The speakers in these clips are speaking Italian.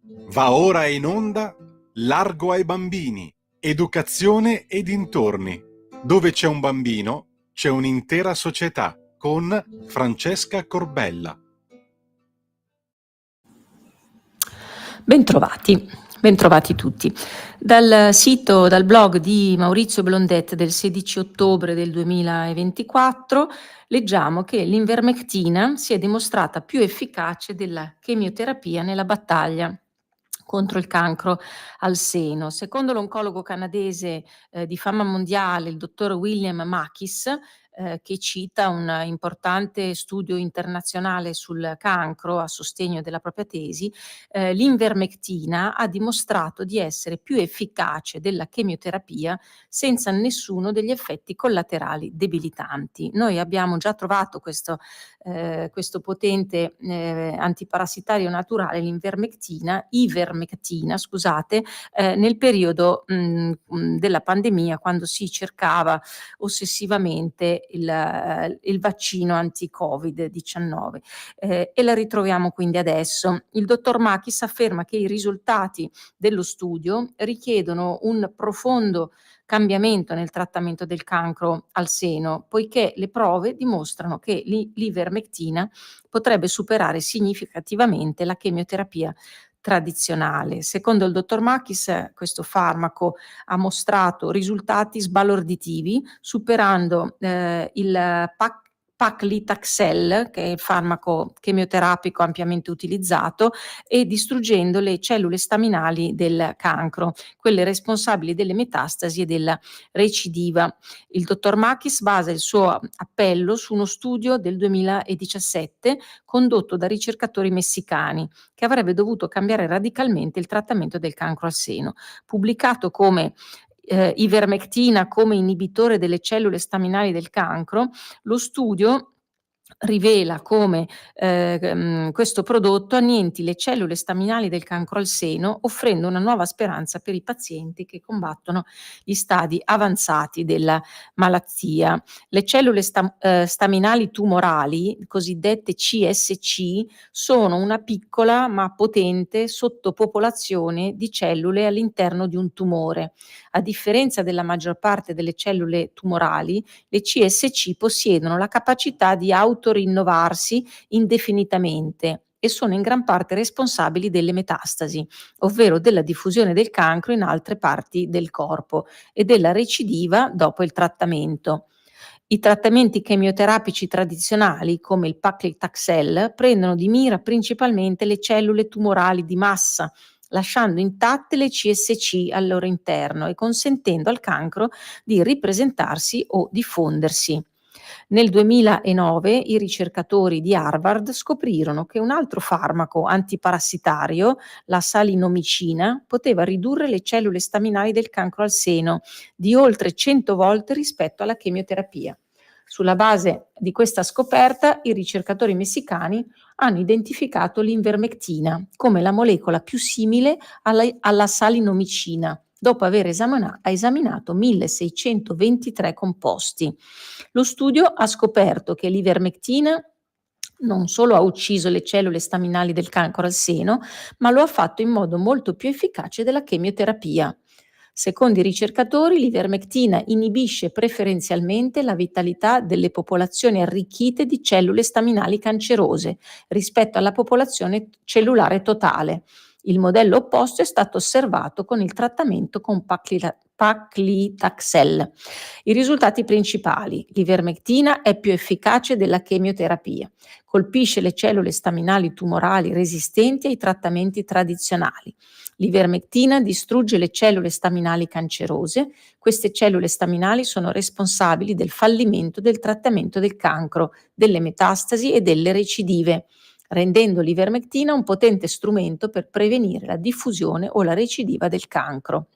Va ora in onda Largo ai bambini, educazione e dintorni. Dove c'è un bambino, c'è un'intera società, con Francesca Corbella. Bentrovati tutti. Dal blog di Maurizio Blondet del 16 ottobre del 2024 leggiamo che l'invermectina si è dimostrata più efficace della chemioterapia nella battaglia contro il cancro al seno. Secondo l'oncologo canadese di fama mondiale, il dottor William Makis, che cita un importante studio internazionale sul cancro a sostegno della propria tesi, l'invermectina ha dimostrato di essere più efficace della chemioterapia senza nessuno degli effetti collaterali debilitanti. Noi abbiamo già trovato questo potente antiparassitario naturale, ivermectina, scusate, nel periodo della pandemia, quando si cercava ossessivamente il vaccino anti-Covid-19, e la ritroviamo quindi adesso. Il dottor Makis afferma che i risultati dello studio richiedono un profondo cambiamento nel trattamento del cancro al seno, poiché le prove dimostrano che l'ivermectina potrebbe superare significativamente la chemioterapia tradizionale. Secondo il dottor Makis, questo farmaco ha mostrato risultati sbalorditivi, superando il paclitaxel, che è il farmaco chemioterapico ampiamente utilizzato, e distruggendo le cellule staminali del cancro, quelle responsabili delle metastasi e della recidiva. Il dottor Makis basa il suo appello su uno studio del 2017 condotto da ricercatori messicani, che avrebbe dovuto cambiare radicalmente il trattamento del cancro al seno. Pubblicato come ivermectina come inibitore delle cellule staminali del cancro, lo studio rivela come questo prodotto annienti le cellule staminali del cancro al seno, offrendo una nuova speranza per i pazienti che combattono gli stadi avanzati della malattia. Le cellule staminali tumorali, cosiddette CSC, sono una piccola ma potente sottopopolazione di cellule all'interno di un tumore. A differenza della maggior parte delle cellule tumorali, le CSC possiedono la capacità di autorinnovarsi indefinitamente e sono in gran parte responsabili delle metastasi, ovvero della diffusione del cancro in altre parti del corpo e della recidiva dopo il trattamento. I trattamenti chemioterapici tradizionali, come il paclitaxel, prendono di mira principalmente le cellule tumorali di massa, lasciando intatte le CSC al loro interno e consentendo al cancro di ripresentarsi o diffondersi. Nel 2009 i ricercatori di Harvard scoprirono che un altro farmaco antiparassitario, la salinomicina, poteva ridurre le cellule staminali del cancro al seno di oltre 100 volte rispetto alla chemioterapia. Sulla base di questa scoperta, i ricercatori messicani hanno identificato l'invermectina come la molecola più simile alla salinomicina, dopo aver esaminato 1623 composti. Lo studio ha scoperto che l'ivermectina non solo ha ucciso le cellule staminali del cancro al seno, ma lo ha fatto in modo molto più efficace della chemioterapia. Secondo i ricercatori, l'ivermectina inibisce preferenzialmente la vitalità delle popolazioni arricchite di cellule staminali cancerose rispetto alla popolazione cellulare totale. Il modello opposto è stato osservato con il trattamento con paclitaxel. I risultati principali: l'ivermectina è più efficace della chemioterapia, colpisce le cellule staminali tumorali resistenti ai trattamenti tradizionali. L'ivermectina distrugge le cellule staminali cancerose. Queste cellule staminali sono responsabili del fallimento del trattamento del cancro, delle metastasi e delle recidive, rendendo l'ivermectina un potente strumento per prevenire la diffusione o la recidiva del cancro.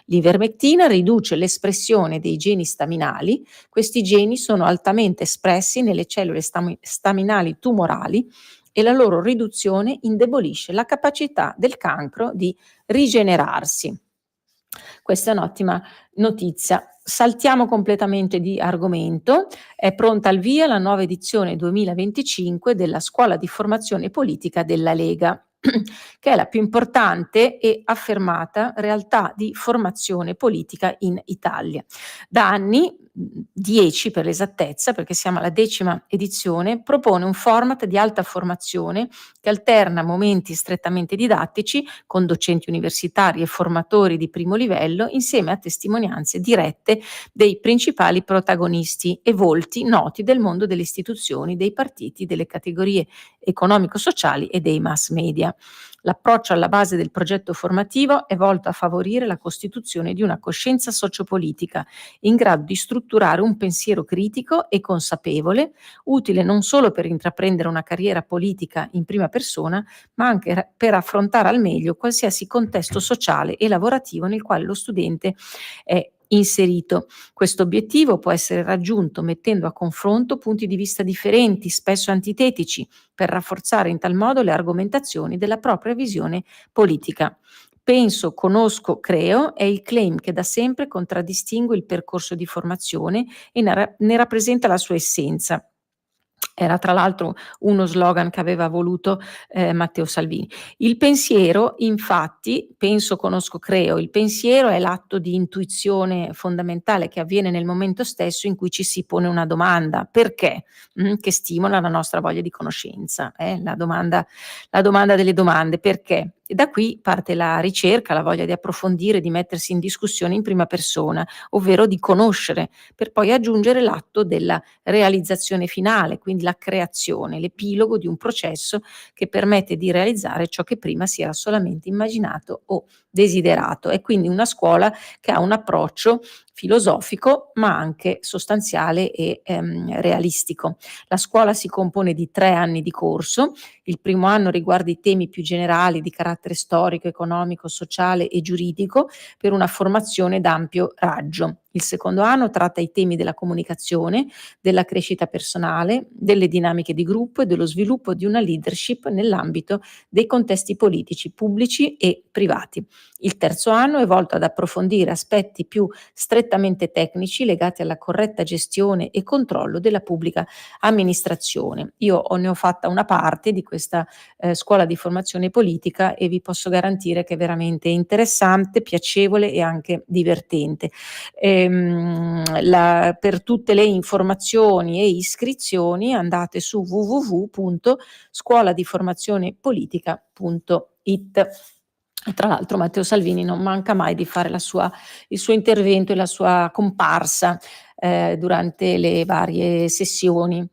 L'ivermectina riduce l'espressione dei geni staminali. Questi geni sono altamente espressi nelle cellule staminali tumorali e la loro riduzione indebolisce la capacità del cancro di rigenerarsi. Questa è un'ottima notizia. Saltiamo completamente di argomento. È pronta al via la nuova edizione 2025 della Scuola di Formazione Politica della Lega. che è la più importante e affermata realtà di formazione politica in Italia. Da anni, 10 per l'esattezza, perché siamo alla 10ª edizione, propone un format di alta formazione che alterna momenti strettamente didattici con docenti universitari e formatori di primo livello, insieme a testimonianze dirette dei principali protagonisti e volti noti del mondo delle istituzioni, dei partiti, delle categorie economico-sociali e dei mass media. L'approccio alla base del progetto formativo è volto a favorire la costituzione di una coscienza sociopolitica in grado di strutturare un pensiero critico e consapevole, utile non solo per intraprendere una carriera politica in prima persona, ma anche per affrontare al meglio qualsiasi contesto sociale e lavorativo nel quale lo studente è inserito. Questo obiettivo può essere raggiunto mettendo a confronto punti di vista differenti, spesso antitetici, per rafforzare in tal modo le argomentazioni della propria visione politica. Penso, conosco, creo è il claim che da sempre contraddistingue il percorso di formazione e ne rappresenta la sua essenza. Era tra l'altro uno slogan che aveva voluto Matteo Salvini. Il pensiero, infatti, penso, conosco, creo, il pensiero è l'atto di intuizione fondamentale che avviene nel momento stesso in cui ci si pone una domanda. Perché? Che stimola la nostra voglia di conoscenza. La domanda delle domande. Perché? E da qui parte la ricerca, la voglia di approfondire, di mettersi in discussione in prima persona, ovvero di conoscere, per poi aggiungere l'atto della realizzazione finale, quindi la creazione, l'epilogo di un processo che permette di realizzare ciò che prima si era solamente immaginato o desiderato. È quindi una scuola che ha un approccio filosofico ma anche sostanziale e realistico. La scuola si compone di 3 anni di corso. Il primo anno riguarda i temi più generali di carattere storico, economico, sociale e giuridico per una formazione d'ampio raggio. Il secondo anno tratta i temi della comunicazione, della crescita personale, delle dinamiche di gruppo e dello sviluppo di una leadership nell'ambito dei contesti politici pubblici e privati. Il terzo anno è volto ad approfondire aspetti più strettamente tecnici legati alla corretta gestione e controllo della pubblica amministrazione. Io ne ho fatta una parte di questa scuola di formazione politica e vi posso garantire che è veramente interessante, piacevole e anche divertente. Per tutte le informazioni e iscrizioni andate su www.scuoladiformazionepolitica.it. E tra l'altro Matteo Salvini non manca mai di fare il suo intervento e la sua comparsa durante le varie sessioni.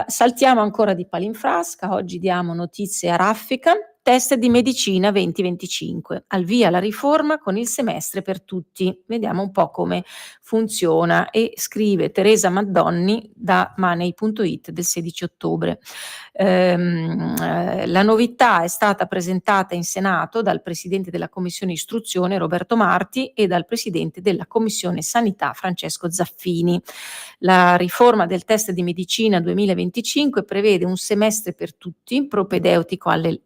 Saltiamo ancora di palo in frasca, oggi diamo notizie a raffica. Test di medicina 2025, al via la riforma con il semestre per tutti. Vediamo un po' come funziona e scrive Teresa Maddonni da Money.it del 16 ottobre. La novità è stata presentata in Senato dal Presidente della Commissione Istruzione Roberto Marti e dal Presidente della Commissione Sanità Francesco Zaffini. La riforma del test di medicina 2025 prevede un semestre per tutti, propedeutico alle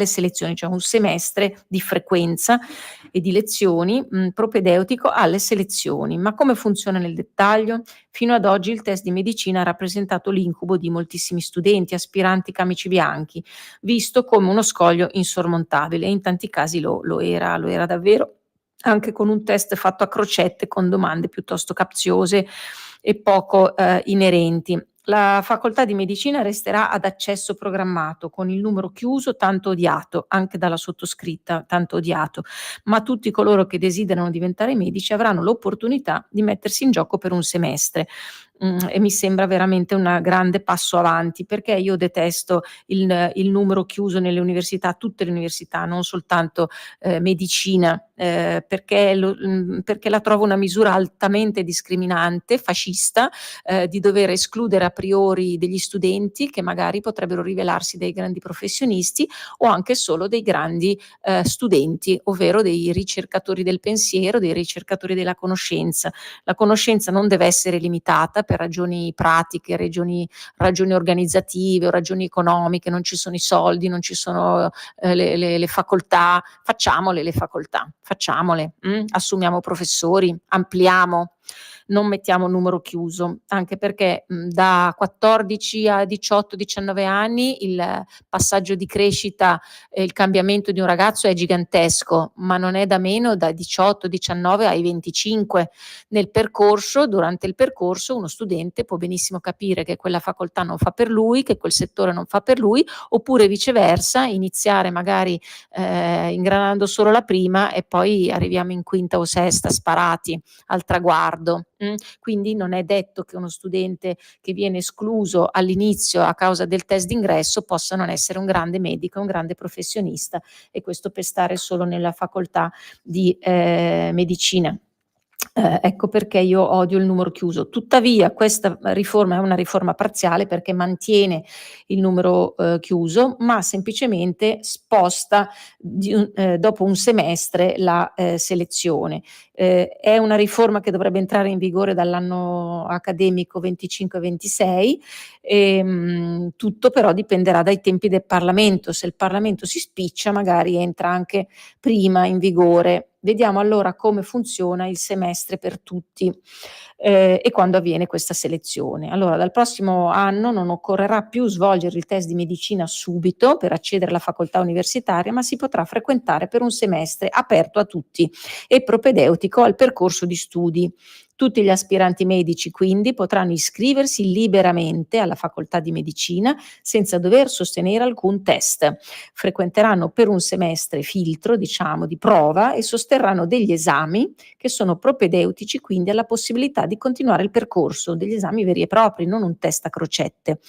selezioni, cioè un semestre di frequenza e di lezioni propedeutico alle selezioni. Ma come funziona nel dettaglio? Fino ad oggi il test di medicina ha rappresentato l'incubo di moltissimi studenti, aspiranti camici bianchi, visto come uno scoglio insormontabile, e in tanti casi lo era davvero, anche con un test fatto a crocette con domande piuttosto capziose e poco inerenti. La facoltà di medicina resterà ad accesso programmato con il numero chiuso tanto odiato, anche dalla sottoscritta tanto odiato, ma tutti coloro che desiderano diventare medici avranno l'opportunità di mettersi in gioco per un semestre. E mi sembra veramente un grande passo avanti, perché io detesto il numero chiuso nelle università, tutte le università, non soltanto medicina, perché la trovo una misura altamente discriminante, fascista, di dover escludere a priori degli studenti che magari potrebbero rivelarsi dei grandi professionisti o anche solo dei grandi studenti, ovvero dei ricercatori del pensiero, dei ricercatori della conoscenza. La conoscenza non deve essere limitata per ragioni pratiche, ragioni organizzative o ragioni economiche, non ci sono i soldi, non ci sono le facoltà, facciamole le facoltà, facciamole, assumiamo professori, ampliamo. non mettiamo numero chiuso, anche perché, da 14 a 18, 19 anni il passaggio di crescita e il cambiamento di un ragazzo è gigantesco, ma non è da meno da 18, 19 ai 25. Durante il percorso uno studente può benissimo capire che quella facoltà non fa per lui, che quel settore non fa per lui, oppure viceversa iniziare magari, ingranando solo la prima e poi arriviamo in quinta o sesta sparati al traguardo. Quindi non è detto che uno studente che viene escluso all'inizio a causa del test d'ingresso possa non essere un grande medico, un grande professionista, e questo per stare solo nella facoltà di medicina. Ecco perché io odio il numero chiuso. Tuttavia questa riforma è una riforma parziale perché mantiene il numero, chiuso, ma semplicemente sposta dopo un semestre la, selezione. È una riforma che dovrebbe entrare in vigore dall'anno accademico 25-26, tutto però dipenderà dai tempi del Parlamento. Se il Parlamento si spiccia magari entra anche prima in vigore. Vediamo allora come funziona il semestre per tutti, e quando avviene questa selezione. Allora, dal prossimo anno non occorrerà più svolgere il test di medicina subito per accedere alla facoltà universitaria, ma si potrà frequentare per un semestre aperto a tutti e propedeutico al percorso di studi. Tutti gli aspiranti medici quindi potranno iscriversi liberamente alla facoltà di medicina senza dover sostenere alcun test. Frequenteranno per un semestre filtro, diciamo, di prova, e sosterranno degli esami che sono propedeutici quindi alla possibilità di continuare il percorso, degli esami veri e propri, non un test a crocette.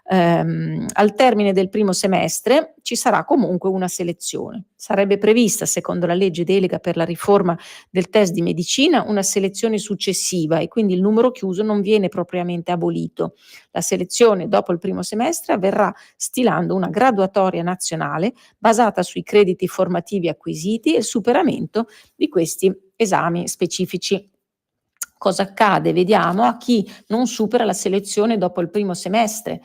Al termine del primo semestre ci sarà comunque una selezione. Sarebbe prevista, secondo la legge delega per la riforma del test di medicina, una selezione successiva e quindi il numero chiuso non viene propriamente abolito. La selezione dopo il primo semestre avverrà stilando una graduatoria nazionale basata sui crediti formativi acquisiti e il superamento di questi esami specifici. Cosa accade? Vediamo a chi non supera la selezione dopo il primo semestre.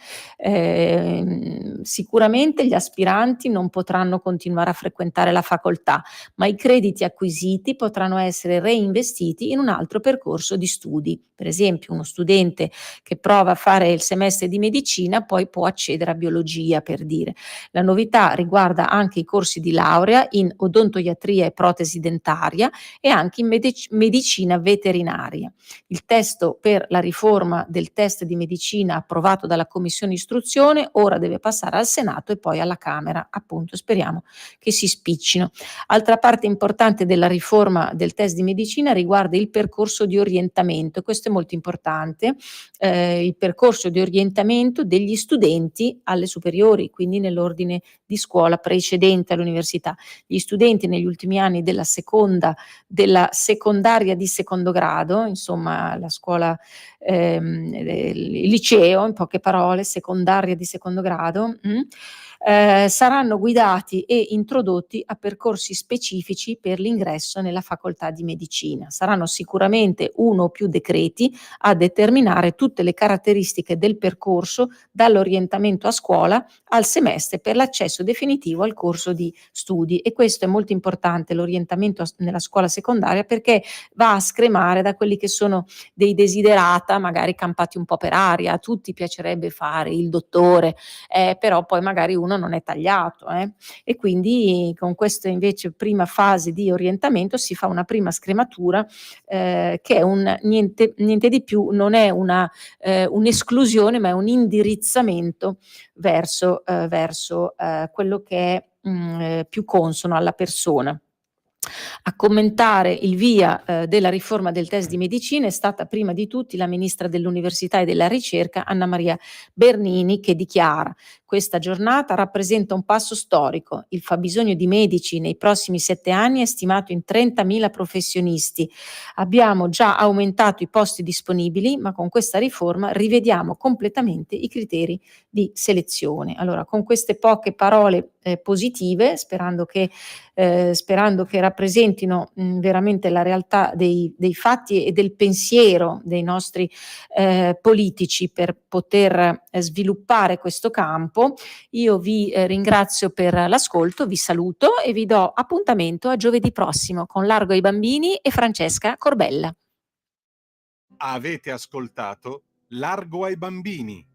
Sicuramente gli aspiranti non potranno continuare a frequentare la facoltà, ma i crediti acquisiti potranno essere reinvestiti in un altro percorso di studi. Per esempio, uno studente che prova a fare il semestre di medicina poi può accedere a biologia, per dire. La novità riguarda anche i corsi di laurea in odontoiatria e protesi dentaria e anche in medicina veterinaria. Il testo per la riforma del test di medicina approvato dalla Commissione Istruzione ora deve passare al Senato e poi alla Camera, appunto, speriamo che si spiccino. Altra parte importante della riforma del test di medicina riguarda il percorso di orientamento, e questo è molto importante, il percorso di orientamento degli studenti alle superiori, quindi nell'ordine di scuola precedente all'università. Gli studenti negli ultimi anni della secondaria di secondo grado, insomma la scuola, il liceo, in poche parole, secondaria di secondo grado, saranno guidati e introdotti a percorsi specifici per l'ingresso nella facoltà di medicina. Saranno sicuramente uno o più decreti a determinare tutte le caratteristiche del percorso, dall'orientamento a scuola al semestre per l'accesso definitivo al corso di studi, e questo è molto importante, l'orientamento nella scuola secondaria, perché va a scremare da quelli che sono dei desiderata magari campati un po' per aria. A tutti piacerebbe fare il dottore, però poi magari uno non è tagliato, e quindi con questa invece prima fase di orientamento si fa una prima scrematura, che è un niente di più, non è un'esclusione, ma è un indirizzamento verso quello che è più consono alla persona. A commentare il via della riforma del test di medicina è stata prima di tutti la ministra dell'Università e della Ricerca Anna Maria Bernini, che dichiara: questa giornata rappresenta un passo storico. Il fabbisogno di medici nei prossimi 7 anni è stimato in 30.000 professionisti. Abbiamo già aumentato i posti disponibili, ma con questa riforma rivediamo completamente i criteri di selezione. Allora, con queste poche parole positive, sperando che rappresentino veramente la realtà dei fatti e del pensiero dei nostri politici per poter sviluppare questo campo, io vi ringrazio per l'ascolto, vi saluto e vi do appuntamento a giovedì prossimo con Largo ai bambini e Francesca Corbella. Avete ascoltato Largo ai bambini.